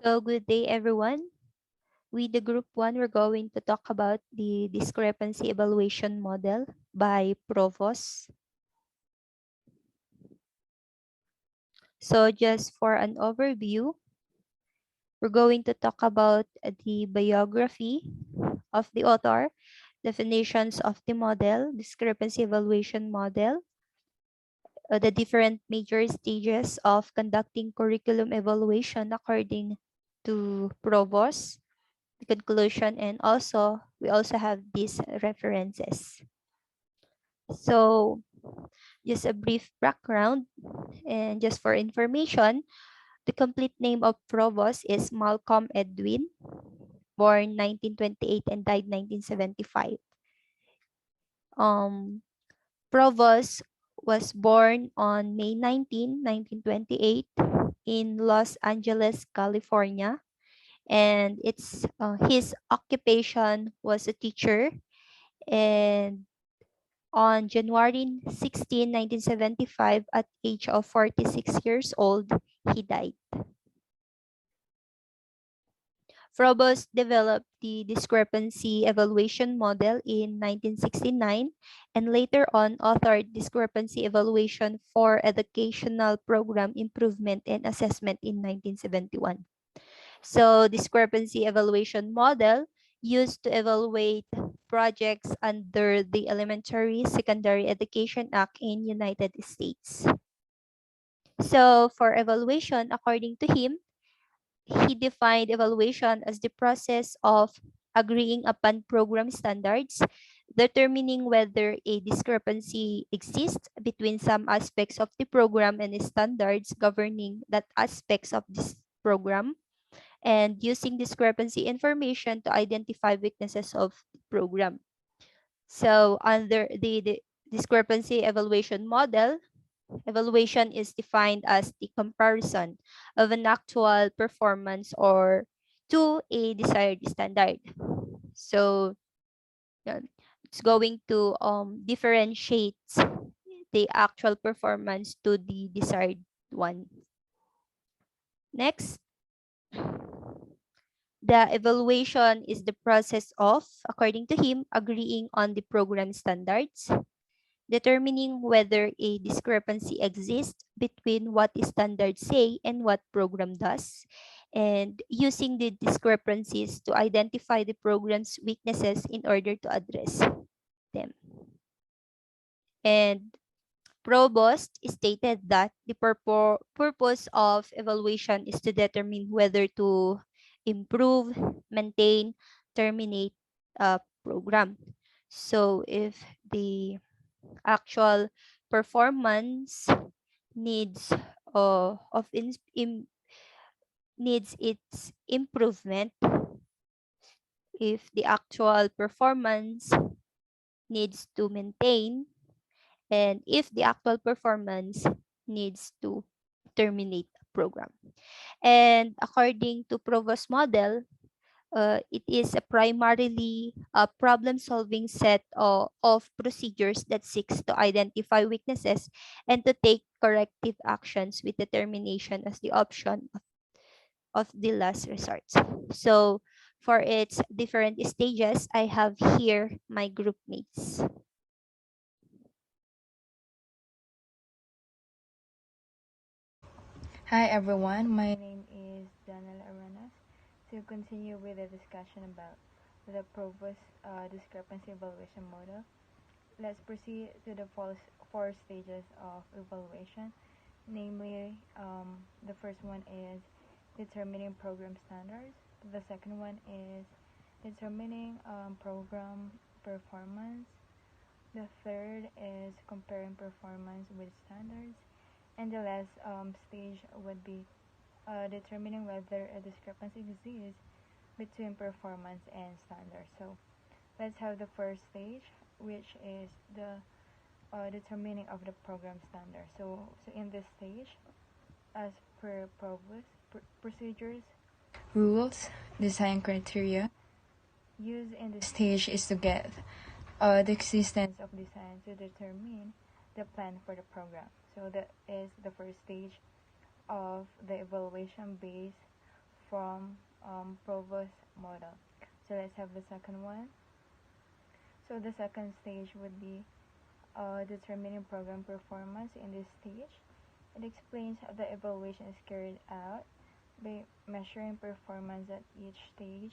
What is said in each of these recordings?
So good day, everyone. With the group one, we're going to talk about the discrepancy evaluation model by Provost. So just for an overview, we're going to talk about the biography of the author, definitions of the model, discrepancy evaluation model, the different major stages of conducting curriculum evaluation according to Provost, the conclusion, and also we also have these references. So just a brief background and just for information, the complete name of Provost is Malcolm Edwin, born 1928 and died 1975. Provost was born on May 19, 1928 in Los Angeles, California, and his occupation was a teacher, and on January 16, 1975, at age of 46 years old, he died. Frobos developed the discrepancy evaluation model in 1969 and later on authored discrepancy evaluation for educational program improvement and assessment in 1971. So discrepancy evaluation model used to evaluate projects under the Elementary Secondary Education Act in United States. So for evaluation, according to him, he defined evaluation as the process of agreeing upon program standards, determining whether a discrepancy exists between some aspects of the program and the standards governing that aspects of this program, and using discrepancy information to identify weaknesses of the program. So under the discrepancy evaluation model, evaluation is defined as the comparison of an actual performance or to a desired standard. So it's going to differentiate the actual performance to the desired one. Next, the evaluation is the process of, according to him, agreeing on the program standards, determining whether a discrepancy exists between what standards say and what program does, and using the discrepancies to identify the program's weaknesses in order to address them. And Provost stated that the purpose of evaluation is to determine whether to improve, maintain, terminate a program. So if the actual performance needs needs its improvement, if the actual performance needs to maintain, and if the actual performance needs to terminate a program. And according to Provost model, it is a primarily a problem-solving set of procedures that seeks to identify weaknesses and to take corrective actions with determination as the option of the last resort. So for its different stages, I have here my group mates. Hi everyone, my name is Daniel Arenas. To continue with the discussion about the Provost discrepancy evaluation model, let's proceed to the four stages of evaluation. Namely, the first one is determining program standards. The second one is determining program performance. The third is comparing performance with standards. And the last stage would be determining whether a discrepancy exists between performance and standards. So let's have the first stage, which is the determining of the program standard. So in this stage, as per Provost, procedures, rules, design criteria used in this stage is to get the existence of design to determine the plan for the program. So that is the first stage of the evaluation base from Provost model. So let's have the second one. So the second stage would be determining program performance. In this stage, it explains how the evaluation is carried out by measuring performance at each stage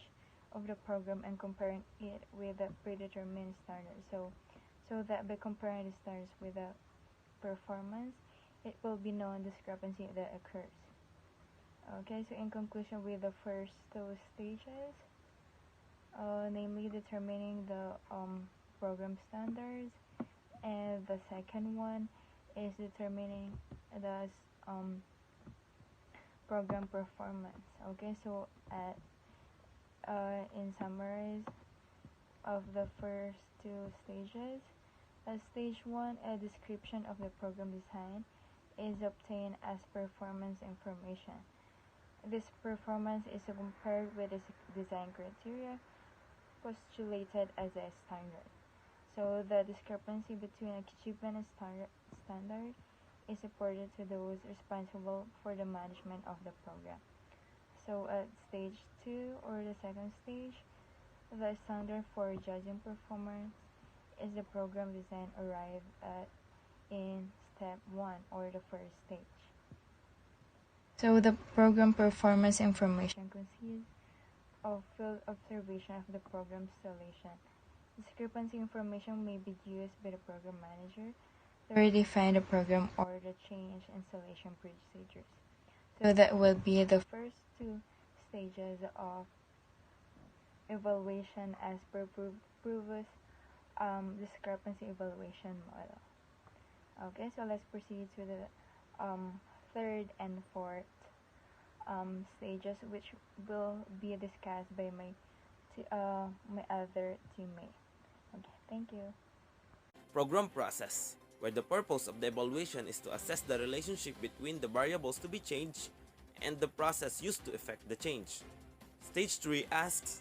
of the program and comparing it with the predetermined standards. So that by comparing the standards with the performance, it will be known discrepancy that occurs. Okay, so in conclusion with the first two stages, namely determining the program standards, and the second one is determining the program performance. Okay, so in summary of the first two stages, stage 1, a description of the program design, is obtained as performance information. This performance is compared with the design criteria postulated as a standard. So the discrepancy between achievement and standard is reported to those responsible for the management of the program. So at stage 2, or the second stage, the standard for judging performance is the program design arrived at in step 1, or the first stage. So the program performance information consists of field observation of the program installation. Discrepancy information may be used by the program manager to redefine the program or the change installation procedures. So that will be the first two stages of evaluation as per previous discrepancy evaluation model. Okay, so let's proceed to the third and fourth stages, which will be discussed by my other teammate. Okay, thank you. Program process, where the purpose of the evaluation is to assess the relationship between the variables to be changed and the process used to effect the change. Stage 3 asks,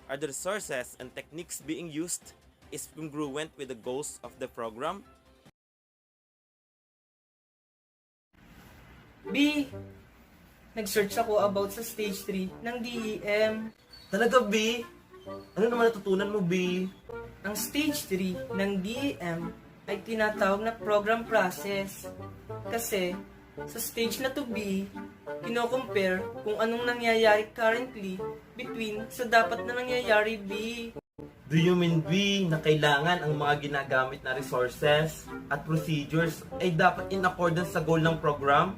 are the resources and techniques being used is congruent with the goals of the program? B. Nag-search ako about sa stage 3 ng DEM. Talaga, B? Ano naman natutunan mo, B? Ang stage 3 ng DEM ay tinatawag na program process. Kasi sa stage na to B, kino-compare kung anong nangyayari currently between sa dapat na nangyayari B. Do you mean, B, na kailangan ang mga ginagamit na resources at procedures ay dapat in accordance sa goal ng program?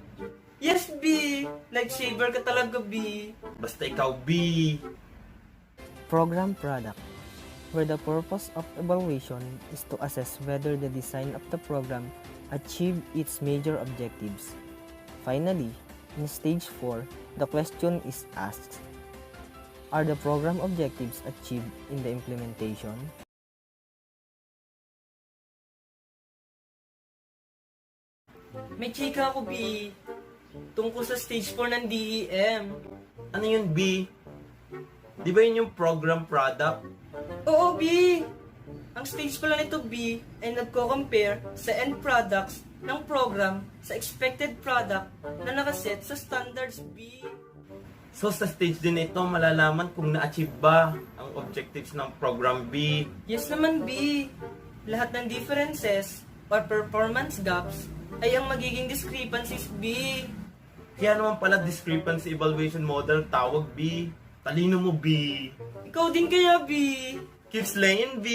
Yes, B! Lifesaver ka talaga, B! Basta ikaw, B. Program product, where the purpose of evaluation is to assess whether the design of the program achieved its major objectives. Finally, in stage 4, the question is asked, are the program objectives achieved in the implementation? May chika ako, B! Tungkol sa stage 4 ng DEM. Ano yun, B? Di ba yun yung program product? Oo, B! Ang stage pala nito, B, ay nagko-compare sa end products ng program sa expected product na nakaset sa standards, B. So sa stage din ito, malalaman kung na-achieve ba ang objectives ng program B. Yes naman, B. Lahat ng differences or performance gaps ay ang magiging discrepancies, B. Kaya naman pala discrepancy evaluation model tawag, B. Talino mo, B. Ikaw din kaya, B. Keep slaying, B.